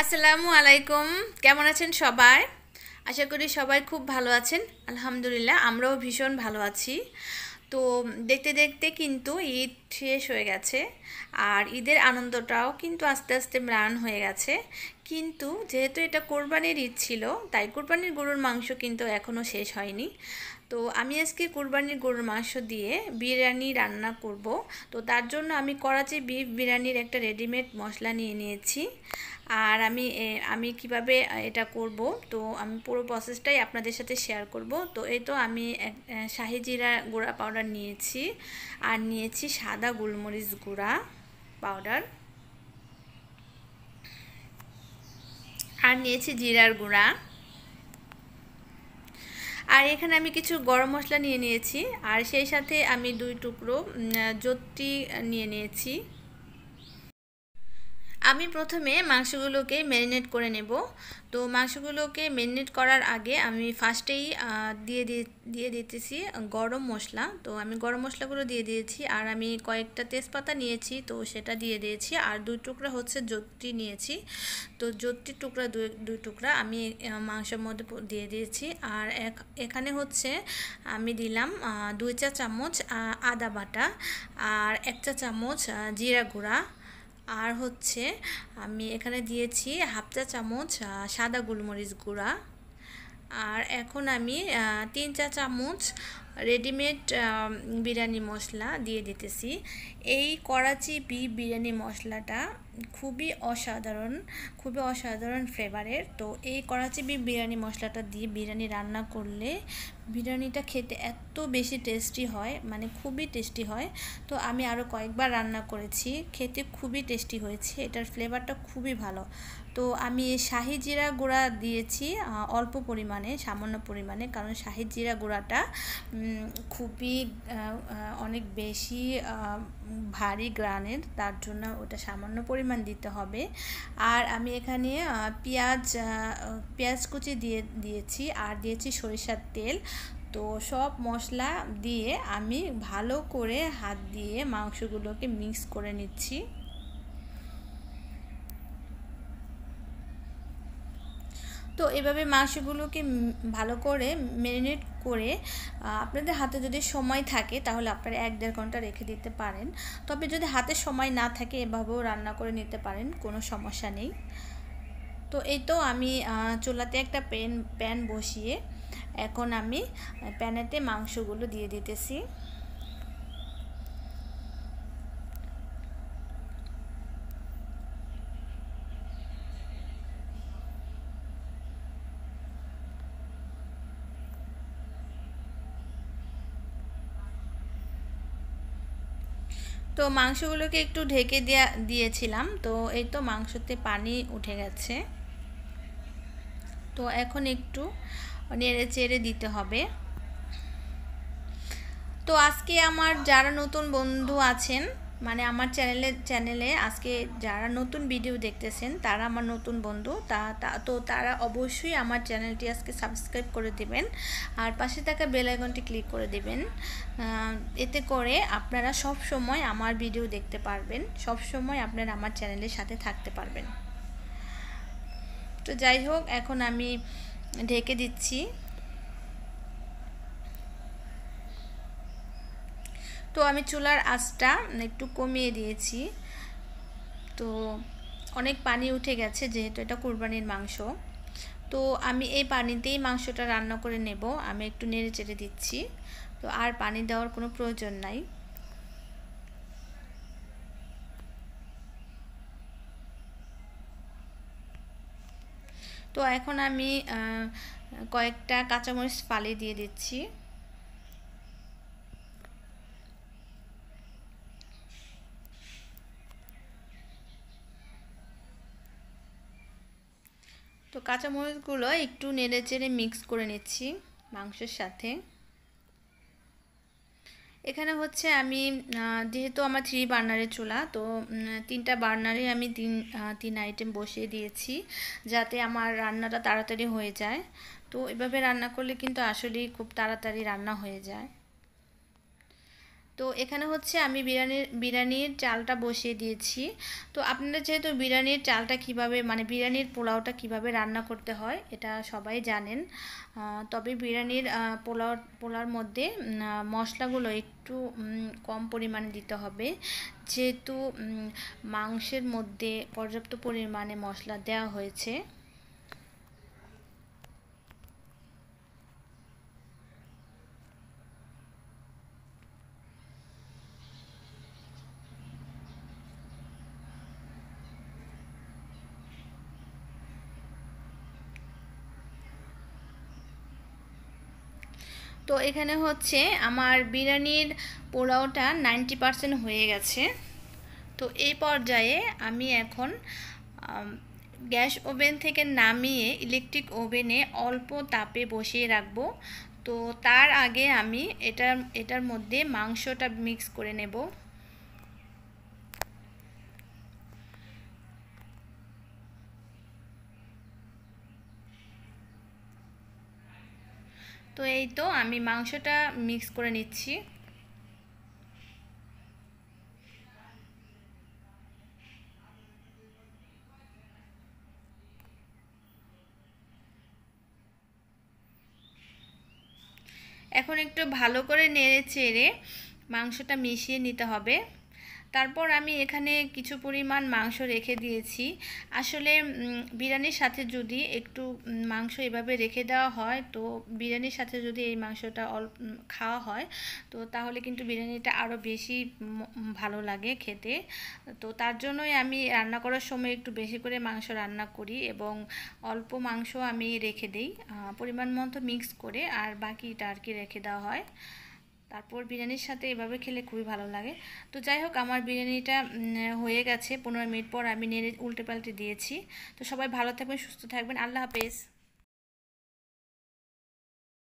আসসালামু আলাইকুম। কেমন আছেন সবাই? আশা করি সবাই খুব ভালো আছেন। আলহামদুলিল্লাহ আমরাও ভীষণ ভালো আছি। তো দেখতে দেখতে কিন্তু ঈদ শেষ হয়ে গেছে, আর ঈদের আনন্দটাও কিন্তু আস্তে আস্তে ম্লান হয়ে গেছে। কিন্তু যেহেতু এটা কোরবানির ঈদ ছিল, তাই কোরবানির গরুর মাংস কিন্তু এখনও শেষ হয়নি। তো আমি আজকে কোরবানির গরুর মাংস দিয়ে বিরিয়ানি রান্না করব। তো তার জন্য আমি করাচি বিফ বিরিয়ানির একটা রেডিমেড মশলা নিয়ে নিয়েছি। আর আমি কিভাবে এটা করব, তো আমি পুরো প্রসেসটাই আপনাদের সাথে শেয়ার করব। তো এই তো আমি শাহি জিরা গুঁড়া পাউডার নিয়েছি, আর নিয়েছি সাদা গোলমরিচ গুঁড়া পাউডার, আর নিয়েছি জিরার গুঁড়া, আর এখানে আমি কিছু গরম মশলা নিয়ে নিয়েছি, আর সেই সাথে আমি 2 টুকরো জত্রি নিয়ে নিয়েছি। আমি প্রথমে মাংসগুলোকে ম্যারিনেট করে নেব। তো মাংসগুলোকে ম্যারিনেট করার আগে আমি ফার্স্টেই দিয়ে দিতেছি গরম মশলা। তো আমি গরম মশলাগুলো দিয়ে দিয়েছি, আর আমি কয়েকটা তেজপাতা নিয়েছি, তো সেটা দিয়ে দিয়েছি, আর 2 টুকরা হচ্ছে জত্রি নিয়েছি। তো জত্রির টুকরা দুই টুকরা আমি মাংসের মধ্যে দিয়ে দিয়েছি। আর এখানে হচ্ছে আমি দিলাম 2 চা চামচ আদা বাটা, আর 1 চা চামচ জিরা গুঁড়া, আর হচ্ছে আমি এখানে দিয়েছি 1/2 চা চামচ সাদা গোলমরিচ গুঁড়া। আর এখন আমি 3 চা চামচ রেডিমেড বিরিয়ানি মশলা দিয়ে দিতেছি। এই করাচি বিফ বিরিয়ানি মশলাটা খুবই অসাধারণ ফ্লেভারের। তো এই করাচি বিফ বিরিয়ানি মশলাটা দিয়ে বিরিয়ানি রান্না করলে বিরিয়ানিটা খেতে এত বেশি টেস্টি হয়, মানে খুবই টেস্টি হয়। তো আমি আরও কয়েকবার রান্না করেছি, খেতে খুবই টেস্টি হয়েছে, এটার ফ্লেভারটা খুবই ভালো। তো আমি শাহি জিরা গুঁড়া দিয়েছি অল্প পরিমাণে, সামান্য পরিমাণে, কারণ শাহি জিরা গুঁড়াটা খুবই অনেক বেশি ভারী গ্রানের, তার জন্য ওটা সামান্য পরিমাণ দিতে হবে। আর আমি এখানে পেঁয়াজ কুচি দিয়েছি, আর দিয়েছি সরিষার তেল। তো সব মশলা দিয়ে আমি ভালো করে হাত দিয়ে মাংসগুলোকে মিক্স করে নিচ্ছি। তো এভাবে মাংসগুলোকে ভালো করে ম্যারিনেট করে আপনাদের হাতে যদি সময় থাকে তাহলে আপনারা 1-1.5 ঘন্টা রেখে দিতে পারেন। তবে যদি হাতে সময় না থাকে এভাবেও রান্না করে নিতে পারেন, কোনো সমস্যা নেই। তো এই তো আমি চুলাতে একটা প্যান বসিয়ে এখন আমি প্যানেতে মাংসগুলো দিয়ে দিতেছি। তো মাংসগুলোকে একটু ঢেকে দিয়েছিলাম। তো এই তো মাংসতে পানি উঠে গেছে। তো এখন একটু নেড়ে চেড়ে দিতে হবে। তো আজকে আমার যারা নতুন বন্ধু আছেন, মানে আমার চ্যানেলে আজকে যারা নতুন ভিডিও দেখতেছেন তারা আমার নতুন বন্ধু, তো তারা অবশ্যই আমার চ্যানেলটি আজকে সাবস্ক্রাইব করে দিবেন, আর পাশে থাকা বেল আইকনটি ক্লিক করে দিবেন। এতে করে আপনারা সব সময় আমার ভিডিও দেখতে পারবেন, সব সময় আপনারা আমার চ্যানেলের সাথে থাকতে পারবেন। তো যাই হোক, এখন আমি ঢেকে দিচ্ছি। তো আমি চুলার আঁচটা একটু কমিয়ে দিয়েছি। তো অনেক পানি উঠে গেছে, যেহেতু এটা কুরবানির মাংস। তো আমি এই পানিতেই মাংসটা রান্না করে নেব। আমি একটু নেড়ে চেড়ে দিচ্ছি। তো আর পানি দেওয়ার কোনো প্রয়োজন নাই। তো এখন আমি কয়েকটা কাঁচামরিচ ফালি দিয়ে দিচ্ছি। তো কাঁচামরিচগুলো একটু নেড়ে চেড়ে মিক্স করে নিচ্ছি মাংসের সাথে। এখানে হচ্ছে আমি যেহেতু আমার 3 বার্নারের চুলা, তো 3টা বার্নারে আমি তিন আইটেম বসিয়ে দিয়েছি, যাতে আমার রান্নাটা তাড়াতাড়ি হয়ে যায়। তো এভাবে রান্না করলে কিন্তু আসলেই খুব তাড়াতাড়ি রান্না হয়ে যায়। তো এখানে হচ্ছে আমি বিরিয়ানির চালটা বসিয়ে দিয়েছি। তো আপনারা যেহেতু বিরিয়ানির চালটা কিভাবে মানে বিরিয়ানির পোলাওটা কিভাবে রান্না করতে হয় এটা সবাই জানেন, তবে বিরিয়ানির পোলাওর মধ্যে মশলাগুলো একটু কম পরিমাণে দিতে হবে, যেহেতু মাংসের মধ্যে পর্যাপ্ত পরিমাণে মশলা দেওয়া হয়েছে। তো এখানে হচ্ছে আমার বিরিয়ানির পোলাওটা 90% হয়ে গেছে। তো এই পর্যায়ে আমি এখন গ্যাস ওভেন থেকে নামিয়ে ইলেকট্রিক ওভেনে অল্প তাপে বসিয়ে রাখবো। তো তার আগে আমি এটার মধ্যে মাংসটা মিক্স করে নেব। তো এই তো আমি মাংসটা মিক্স করে নিচ্ছি। এখন একটু ভালো করে নেড়ে চেড়ে মাংসটা মিশিয়ে নিতে হবে। তারপর আমি এখানে কিছু পরিমাণ মাংস রেখে দিয়েছি। আসলে বিরিয়ানির সাথে যদি একটু মাংস এভাবে রেখে দেওয়া হয়, তো বিরিয়ানির সাথে যদি এই মাংসটা খাওয়া হয়, তো তাহলে কিন্তু বিরিয়ানিটা আরও বেশি ভালো লাগে খেতে। তো তার জন্যই আমি রান্না করার সময় একটু বেশি করে মাংস রান্না করি এবং অল্প মাংস আমি রেখে দিই পরিমাণ মতো মিক্স করে, আর বাকিটা আর কি রেখে দেওয়া হয়। তারপর বিরিয়ানির সাথে এভাবে খেলে খুবই ভালো লাগে। তো যাই হোক, আমার বিরিয়ানিটা হয়ে গেছে। 15 মিনিট পর আমি নেড়ে উল্টে পাল্টে দিয়েছি। তো সবাই ভালো থাকবেন, সুস্থ থাকবেন। আল্লাহ হাফেজ।